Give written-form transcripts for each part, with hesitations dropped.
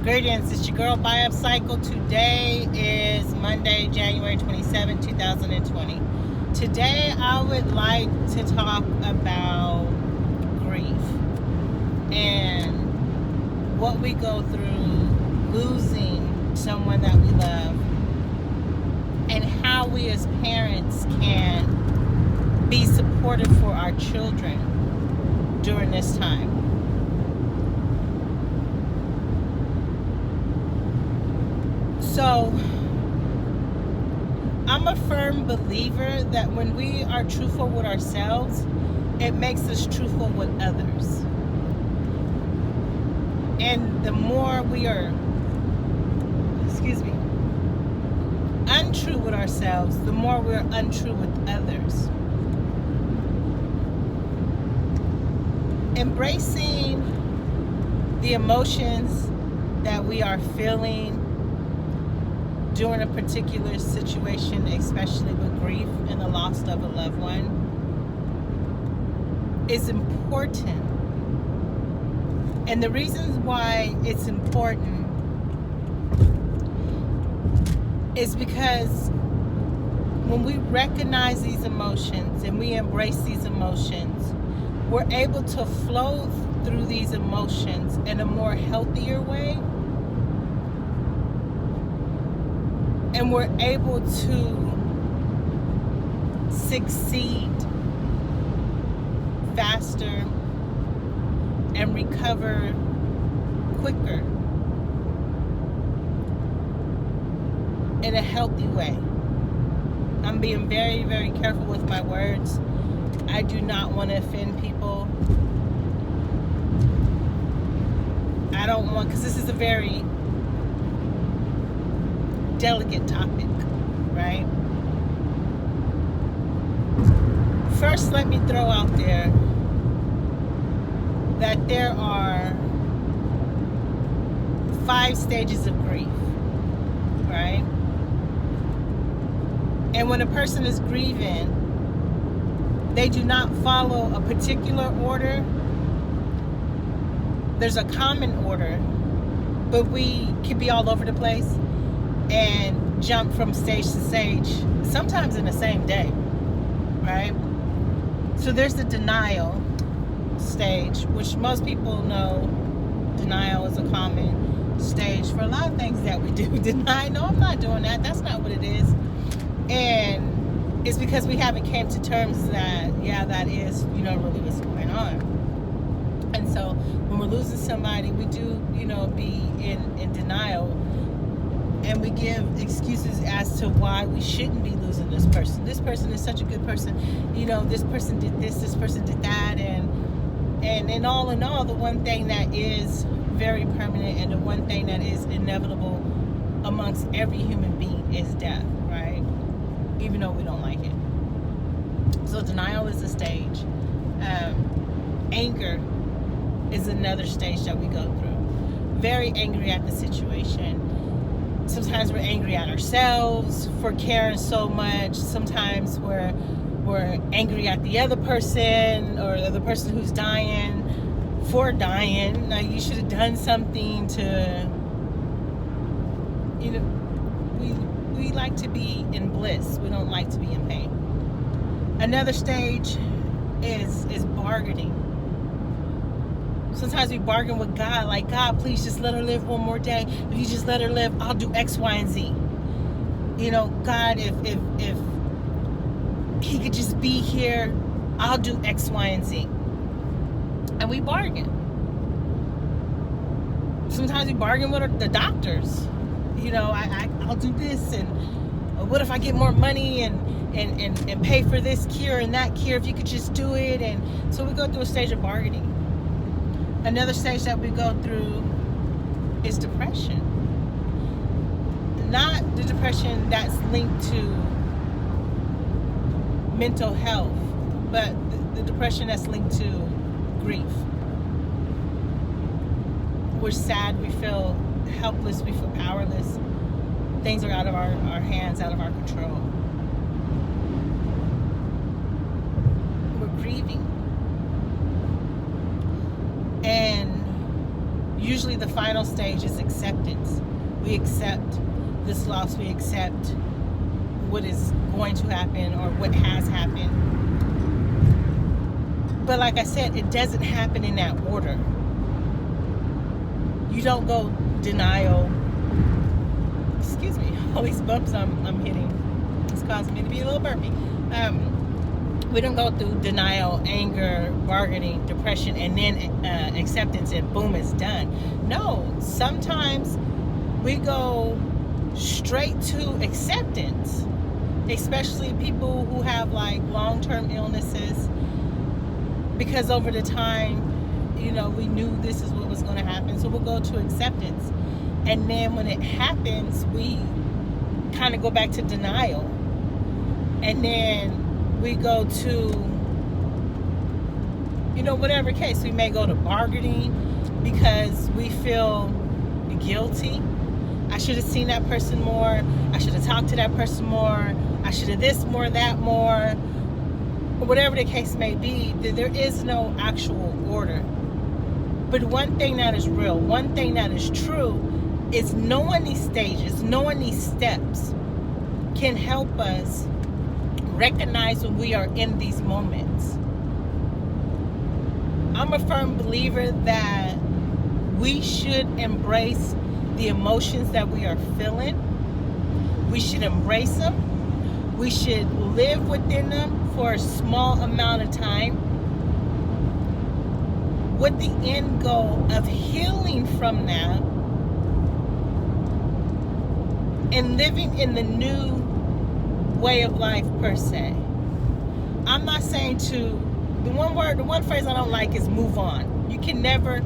Greetings, it's your girl B.A.Y.E Upcycle. Today is Monday, January 27, 2020. Today I would like to talk about grief and what we go through losing someone that we love, and how we as parents can be supportive for our children during this time. So, I'm a firm believer that when we are truthful with ourselves, it makes us truthful with others. And the more we are, untrue with ourselves, the more we're untrue with others. Embracing the emotions that we are feeling during a particular situation, especially with grief and the loss of a loved one, is important. And the reasons why it's important is because when we recognize these emotions and we embrace these emotions, we're able to flow through these emotions in a more healthier way. And we're able to succeed faster and recover quicker in a healthy way. I'm being very, very careful with my words. I do not want to offend people. I don't want, because this is a very delicate topic, right? First, let me throw out there that there are 5 stages of grief, right? And when a person is grieving, they do not follow a particular order. There's a common order, but we can be all over the place and jump from stage to stage, sometimes in the same day, right? So there's the denial stage, which most people know denial is a common stage for a lot of things that we do. Deny, no, I'm not doing that. That's not what it is. And it's because we haven't came to terms that, yeah, that is, really what's going on. And so when we're losing somebody, we do, be in denial. And we give excuses as to why we shouldn't be losing this person. This person is such a good person. This person did this person did that. And in all, the one thing that is very permanent and the one thing that is inevitable amongst every human being is death, right? Even though we don't like it. So denial is a stage. Anger is another stage that we go through. Very angry at the situation. Sometimes we're angry at ourselves for caring so much. Sometimes we're angry at the other person or the person who's dying for dying. Like, you should have done something to, we like to be in bliss. We don't like to be in pain. Another stage is bargaining. Sometimes we bargain with God, like, God, please just let her live one more day. If you just let her live, I'll do X, Y, and Z. God, if he could just be here, I'll do X, Y, and Z. And we bargain. Sometimes we bargain with the doctors. I'll do this, and what if I get more money and pay for this cure and that cure if you could just do it? And so we go through a stage of bargaining. Another stage that we go through is depression. Not the depression that's linked to mental health, but the depression that's linked to grief. We're sad, we feel helpless, we feel powerless. Things are out of our hands, out of our control. We're grieving. And usually the final stage is acceptance. We accept this loss. We accept what is going to happen or what has happened. But like I said, it doesn't happen in that order. You don't go denial. Excuse me, all these bumps I'm hitting. It's causing me to be a little burpy. We don't go through denial, anger, bargaining, depression, and then acceptance, and boom, it's done. No, sometimes we go straight to acceptance, especially people who have like long-term illnesses, because over the time, you know, we knew this is what was going to happen, so we'll go to acceptance. And then when it happens, we kind of go back to denial. And then we go to, you know, whatever case. We may go to bargaining because we feel guilty. I should have seen that person more. I should have talked to that person more. I should have this more, that more. Whatever the case may be, there is no actual order. But one thing that is real, one thing that is true, is knowing these stages, knowing these steps can help us recognize when we are in these moments. I'm a firm believer that we should embrace the emotions that we are feeling. We should embrace them. We should live within them for a small amount of time, with the end goal of healing from that and living in the new way of life per se. I'm not saying to, the one phrase I don't like is move on. You can never,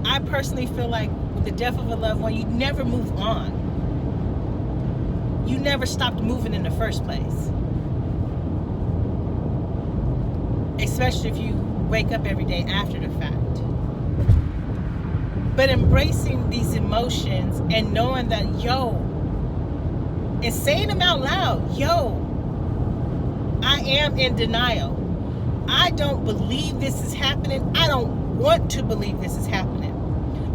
I personally feel like with the death of a loved one, you never move on. You never stopped moving in the first place. Especially if you wake up every day after the fact. But embracing these emotions and knowing that, and saying them out loud, I am in denial. I don't believe this is happening. I don't want to believe this is happening.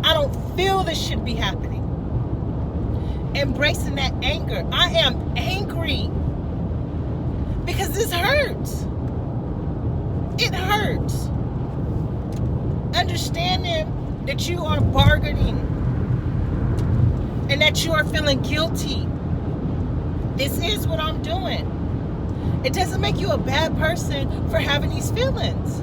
I don't feel this should be happening. Embracing that anger. I am angry because this hurts. It hurts. Understanding that you are bargaining and that you are feeling guilty. This is what I'm doing. It doesn't make you a bad person for having these feelings.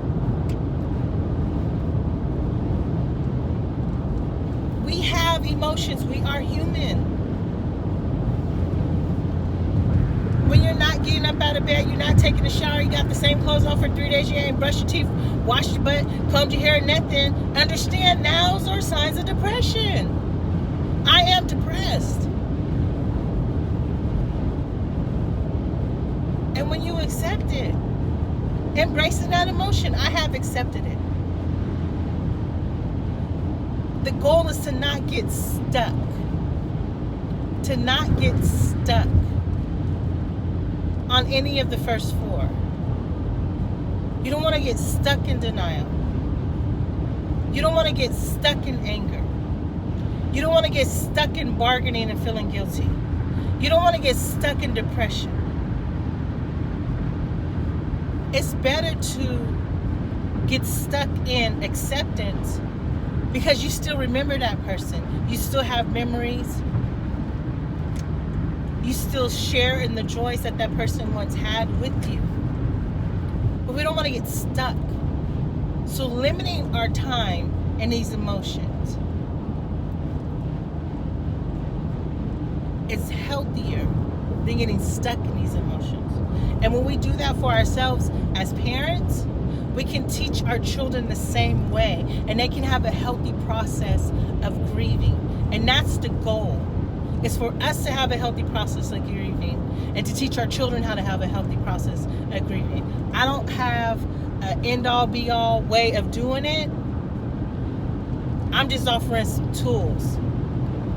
We have emotions. We are human. When you're not getting up out of bed, you're not taking a shower, you got the same clothes on for 3 days, you ain't brushed your teeth, washed your butt, combed your hair, nothing. Understand, those are signs of depression. I am depressed. And when you accept it, embracing that emotion, I have accepted it. The goal is to not get stuck. To not get stuck on any of the first four. You don't want to get stuck in denial. You don't want to get stuck in anger. You don't want to get stuck in bargaining and feeling guilty. You don't want to get stuck in depression. It's better to get stuck in acceptance because you still remember that person. You still have memories. You still share in the joys that that person once had with you. But we don't want to get stuck. So limiting our time in these emotions is healthier than getting stuck in these emotions. And when we do that for ourselves as parents, we can teach our children the same way, and they can have a healthy process of grieving. And that's the goal. It's for us to have a healthy process of grieving and to teach our children how to have a healthy process of grieving. I don't have an end-all be-all way of doing it. I'm just offering some tools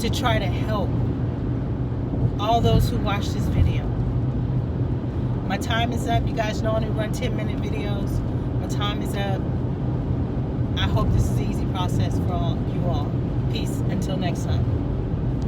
to try to help all those who watch this video. My time is up. You guys know I only run 10-minute videos. My time is up. I hope this is an easy process for all, you all. Peace. Until next time.